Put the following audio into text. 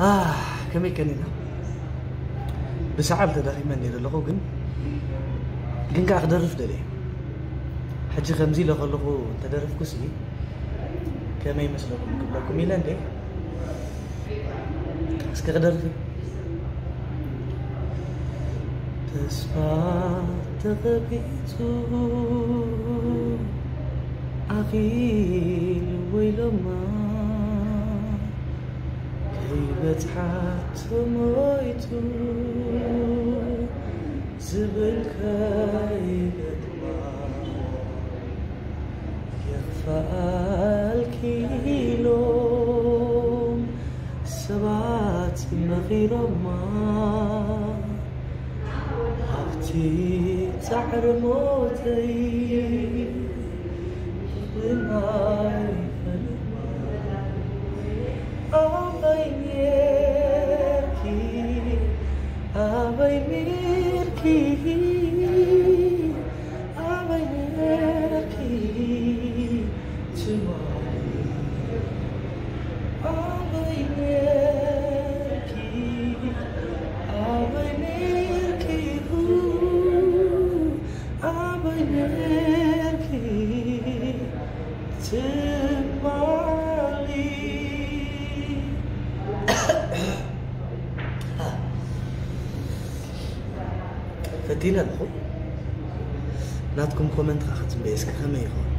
كمي كنينا بسعال تداري مني للغو جن قاعد درف دلي حجي خمزي لغو تدرف كسي كمي مسلكم قبلكم ميلان دي اسك درفي تسفى تغبيتو أغيل ويلما بتحت مويتو زبل كايبت ما يخفى الكيلو سبعات مغير ما عبتي تعر موتي بناي Abai mirki, tomorrow. Abai mirki, abai mirki, tomorrow. فدينا الخو ناتكم كومنت راح تبيسك خميرة